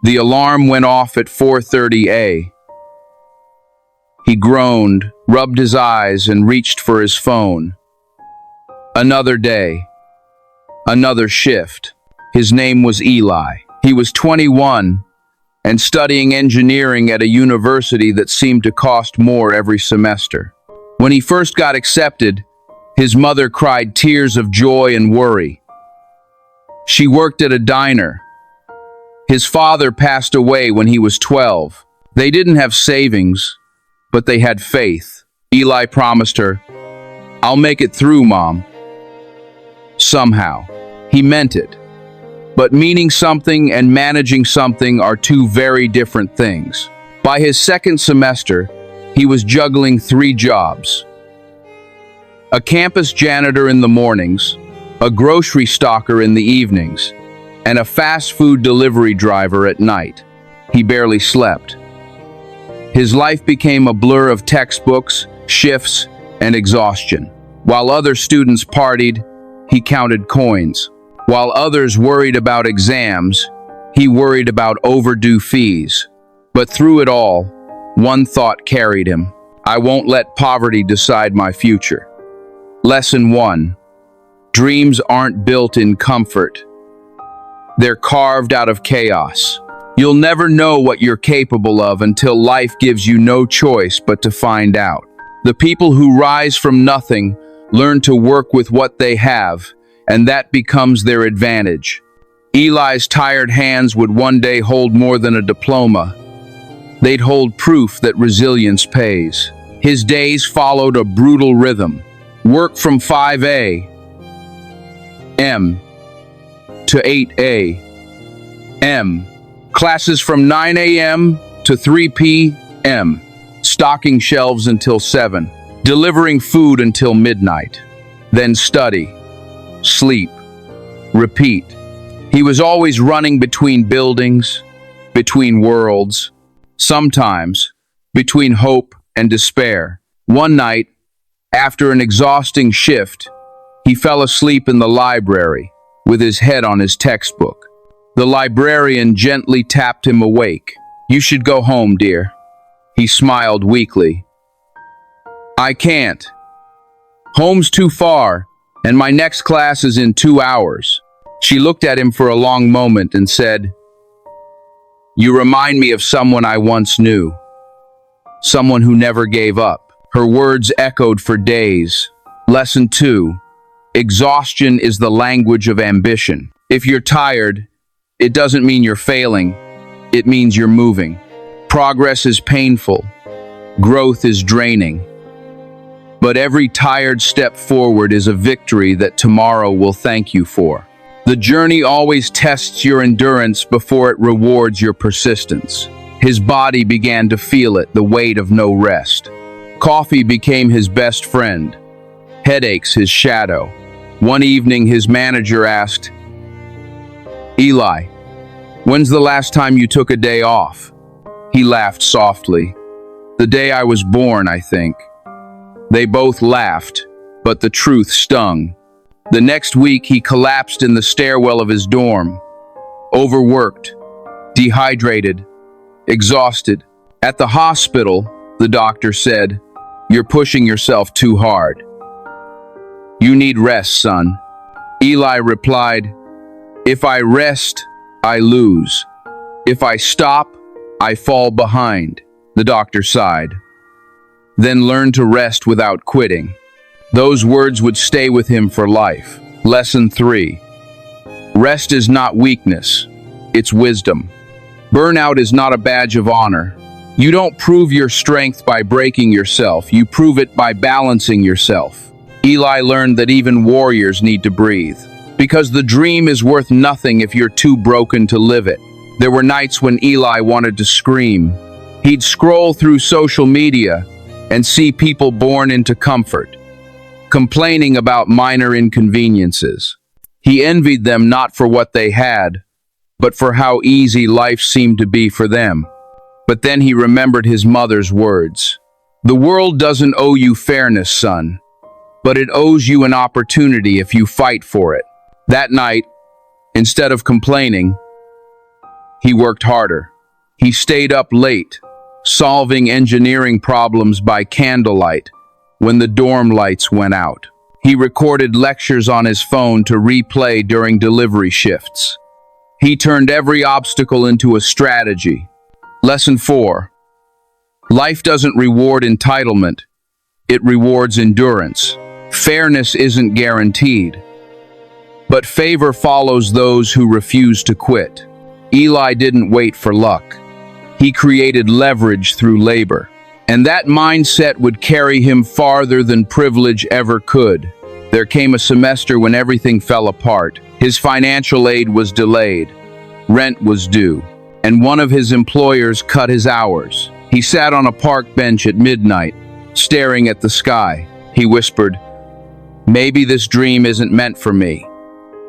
The alarm went off at 4:30 a.m. He groaned, rubbed his eyes, and reached for his phone. Another day. Another shift. His name was Eli. He was 21 and studying engineering at a university that seemed to cost more every semester. When he first got accepted, his mother cried tears of joy and worry. She worked at a diner. His father passed away when he was 12. They didn't have savings, but they had faith. Eli promised her, "I'll make it through, Mom." Somehow. He meant it. But meaning something and managing something are two very different things. By his second semester, he was juggling 3 jobs. A campus janitor in the mornings, a grocery stocker in the evenings, and a fast food delivery driver at night. He barely slept. His life became a blur of textbooks, shifts, and exhaustion. While other students partied, he counted coins. While others worried about exams, he worried about overdue fees. But through it all, one thought carried him: I won't let poverty decide my future. Lesson 1. Dreams aren't built in comfort. They're carved out of chaos. You'll never know what you're capable of until life gives you no choice but to find out. The people who rise from nothing learn to work with what they have, and that becomes their advantage. Eli's tired hands would one day hold more than a diploma. They'd hold proof that resilience pays. His days followed a brutal rhythm. Work from 5 a.m. to 8 a.m. Classes from 9 a.m. to 3 p.m. Stocking shelves until 7. Delivering food until midnight. Then study. Sleep. Repeat. He was always running between buildings, between worlds, sometimes between hope and despair. One night, after an exhausting shift, he fell asleep in the library with his head on his textbook. The librarian gently tapped him awake. "You should go home, dear." He smiled weakly. "I can't. Home's too far, and my next class is in 2 hours." She looked at him for a long moment and said, "You remind me of someone I once knew. Someone who never gave up." Her words echoed for days. Lesson 2. Exhaustion is the language of ambition. If you're tired, it doesn't mean you're failing. It means you're moving. Progress is painful. Growth is draining. But every tired step forward is a victory that tomorrow will thank you for. The journey always tests your endurance before it rewards your persistence. His body began to feel it, the weight of no rest. Coffee became his best friend. Headaches his shadow. One evening, his manager asked, "Eli, when's the last time you took a day off?" He laughed softly. "The day I was born, I think." They both laughed, but the truth stung. The next week, he collapsed in the stairwell of his dorm. Overworked, dehydrated, exhausted. At the hospital, the doctor said, "You're pushing yourself too hard. You need rest, son." Eli replied, "If I rest, I lose. If I stop, I fall behind." The doctor sighed. "Then learn to rest without quitting." Those words would stay with him for life. Lesson 3. Rest is not weakness, it's wisdom. Burnout is not a badge of honor. You don't prove your strength by breaking yourself, you prove it by balancing yourself. Eli learned that even warriors need to breathe, because the dream is worth nothing if you're too broken to live it. There were nights when Eli wanted to scream. He'd scroll through social media and see people born into comfort, complaining about minor inconveniences. He envied them not for what they had, but for how easy life seemed to be for them. But then he remembered his mother's words. "The world doesn't owe you fairness, son, but it owes you an opportunity if you fight for it." That night, instead of complaining, He worked harder. He stayed up late, solving engineering problems by candlelight when the dorm lights went out. He recorded lectures on his phone to replay during delivery shifts. He turned every obstacle into a strategy. Lesson 4. Life doesn't reward entitlement. It rewards endurance. Fairness isn't guaranteed, but favor follows those who refuse to quit. Eli didn't wait for luck. He created leverage through labor, and that mindset would carry him farther than privilege ever could. There came a semester when everything fell apart. His financial aid was delayed, rent was due, and one of his employers cut his hours. He sat on a park bench at midnight, staring at the sky. He whispered, "Maybe this dream isn't meant for me."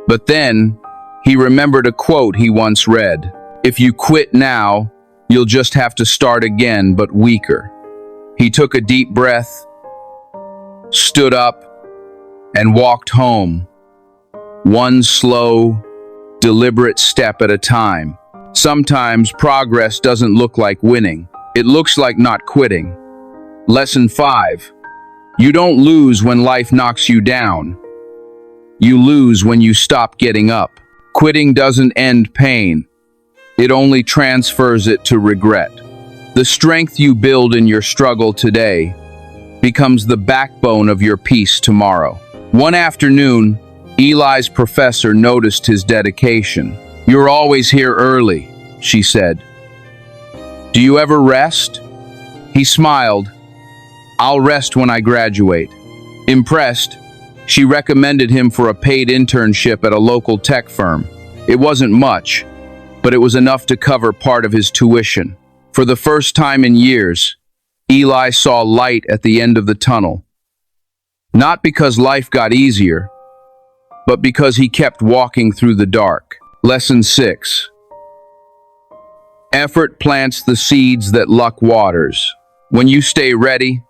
But then, he remembered a quote he once read, "If you quit now, you'll just have to start again, but weaker." He took a deep breath, stood up, and walked home, one slow, deliberate step at a time. Sometimes progress doesn't look like winning. It looks like not quitting. Lesson 5. You don't lose when life knocks you down. You lose when you stop getting up. Quitting doesn't end pain. It only transfers it to regret. The strength you build in your struggle today becomes the backbone of your peace tomorrow. One afternoon, Eli's professor noticed his dedication. "You're always here early," she said. "Do you ever rest?" He smiled. "I'll rest when I graduate." Impressed, she recommended him for a paid internship at a local tech firm. It wasn't much, but it was enough to cover part of his tuition. For the first time in years, Eli saw light at the end of the tunnel. Not because life got easier, but because he kept walking through the dark. Lesson 6. Effort plants the seeds that luck waters. When you stay ready,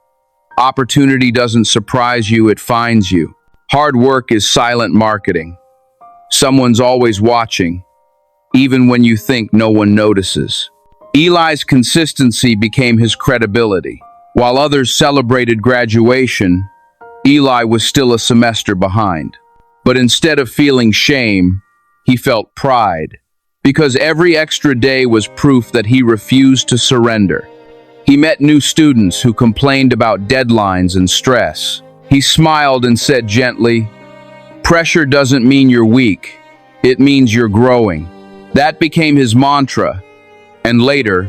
opportunity doesn't surprise you, it finds you. Hard work is silent marketing. Someone's always watching, even when you think no one notices. Eli's consistency became his credibility. While others celebrated graduation, Eli was still a semester behind. But instead of feeling shame, he felt pride, because every extra day was proof that he refused to surrender. He met new students who complained about deadlines and stress. He smiled and said gently, "Pressure doesn't mean you're weak. It means you're growing." That became his mantra, and later,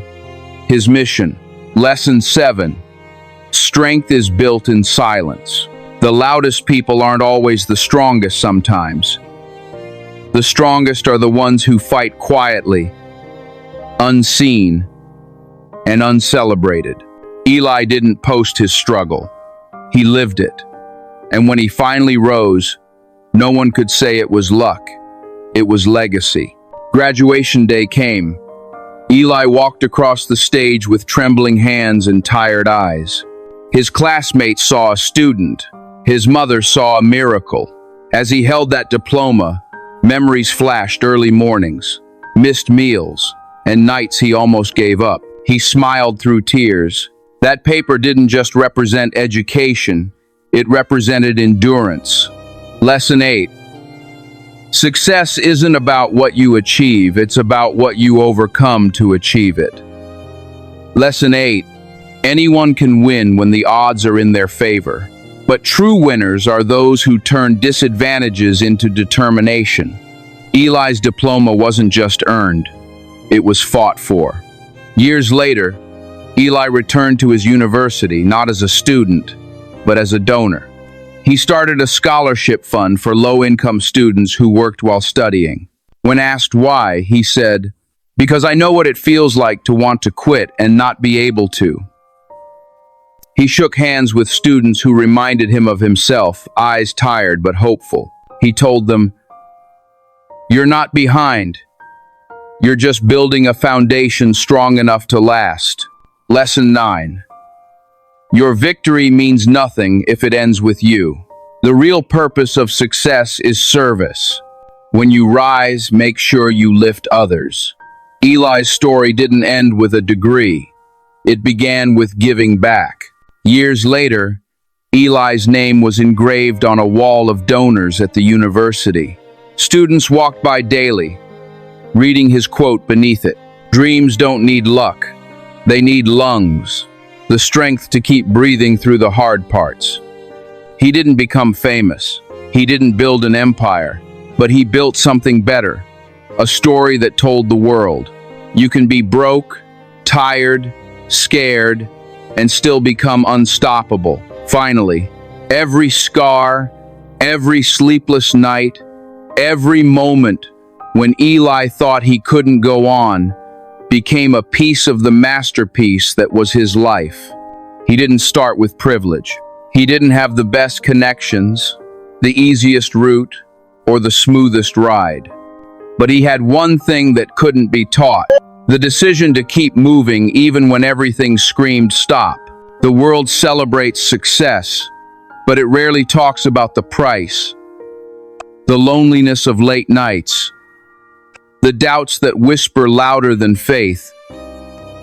his mission. Lesson 7. Strength is built in silence. The loudest people aren't always the strongest sometimes. The strongest are the ones who fight quietly, unseen, and uncelebrated. Eli didn't post his struggle. He lived it. And when he finally rose, no one could say it was luck. It was legacy. Graduation day came. Eli walked across the stage with trembling hands and tired eyes. His classmates saw a student. His mother saw a miracle. As he held that diploma, memories flashed: early mornings, missed meals, and nights he almost gave up. He smiled through tears. That paper didn't just represent education, it represented endurance. Lesson 8. Success isn't about what you achieve, it's about what you overcome to achieve it. Lesson 8. Anyone can win when the odds are in their favor. But true winners are those who turn disadvantages into determination. Eli's diploma wasn't just earned, it was fought for. Years later, Eli returned to his university not as a student, but as a donor. He started a scholarship fund for low-income students who worked while studying. When asked why, he said, "Because I know what it feels like to want to quit and not be able to." He shook hands with students who reminded him of himself, eyes tired but hopeful. He told them, "You're not behind. You're just building a foundation strong enough to last." Lesson 9. Your victory means nothing if it ends with you. The real purpose of success is service. When you rise, make sure you lift others. Eli's story didn't end with a degree. It began with giving back. Years later, Eli's name was engraved on a wall of donors at the university. Students walked by daily, reading his quote beneath it. Dreams don't need luck. They need lungs, the strength to keep breathing through the hard parts. He didn't become famous. He didn't build an empire, but he built something better. A story that told the world, you can be broke, tired, scared, and still become unstoppable. Finally, every scar, every sleepless night, every moment when Eli thought he couldn't go on became a piece of the masterpiece that was his life. He didn't start with privilege. He didn't have the best connections, the easiest route, or the smoothest ride. But he had one thing that couldn't be taught: the decision to keep moving even when everything screamed stop. The world celebrates success, but it rarely talks about the price. The loneliness of late nights, the doubts that whisper louder than faith,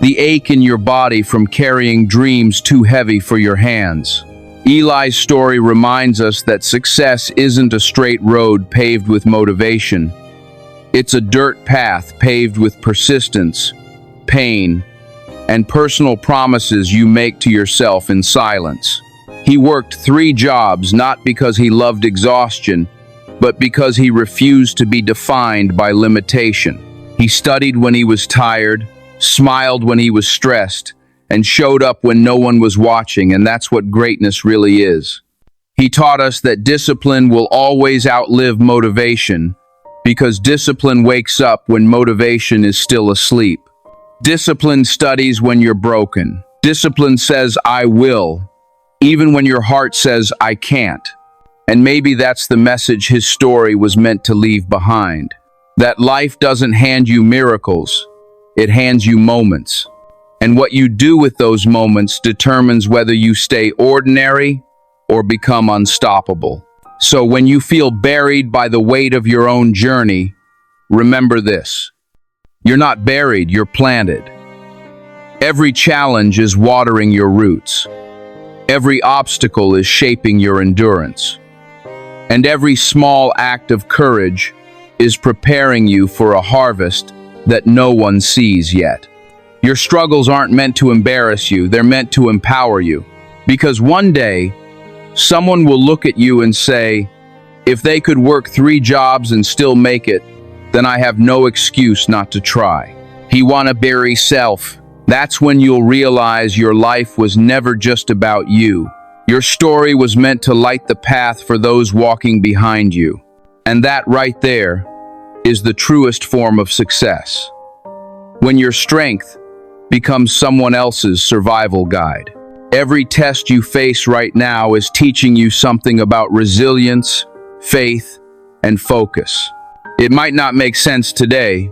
the ache in your body from carrying dreams too heavy for your hands. Eli's story reminds us that success isn't a straight road paved with motivation. It's a dirt path paved with persistence, pain, and personal promises you make to yourself in silence. He worked 3 jobs not because he loved exhaustion, but because he refused to be defined by limitation. He studied when he was tired, smiled when he was stressed, and showed up when no one was watching, and that's what greatness really is. He taught us that discipline will always outlive motivation, because discipline wakes up when motivation is still asleep. Discipline studies when you're broken. Discipline says, I will, even when your heart says, I can't. And maybe that's the message his story was meant to leave behind. That life doesn't hand you miracles, it hands you moments. And what you do with those moments determines whether you stay ordinary or become unstoppable. So when you feel buried by the weight of your own journey, remember this: you're not buried, you're planted. Every challenge is watering your roots. Every obstacle is shaping your endurance. And every small act of courage is preparing you for a harvest that no one sees yet. Your struggles aren't meant to embarrass you, they're meant to empower you. Because one day, someone will look at you and say, if they could work 3 jobs and still make it, then I have no excuse not to try. He wanna bury self. That's when you'll realize your life was never just about you. Your story was meant to light the path for those walking behind you. And that right there is the truest form of success. When your strength becomes someone else's survival guide. Every test you face right now is teaching you something about resilience, faith, and focus. It might not make sense today,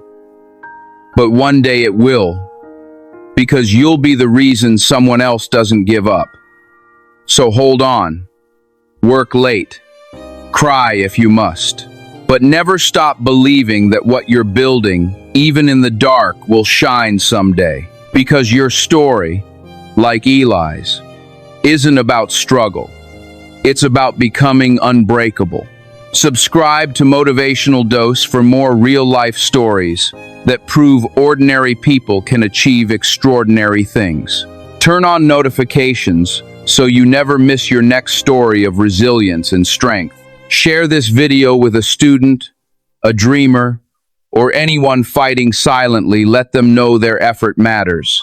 but one day it will, because you'll be the reason someone else doesn't give up. So hold on, work late, cry if you must, but never stop believing that what you're building, even in the dark, will shine someday. Because your story, like Eli's, isn't about struggle. It's about becoming unbreakable. Subscribe to Motivational Dose for more real-life stories that prove ordinary people can achieve extraordinary things. Turn on notifications so you never miss your next story of resilience and strength. Share this video with a student, a dreamer, or anyone fighting silently. Let them know their effort matters.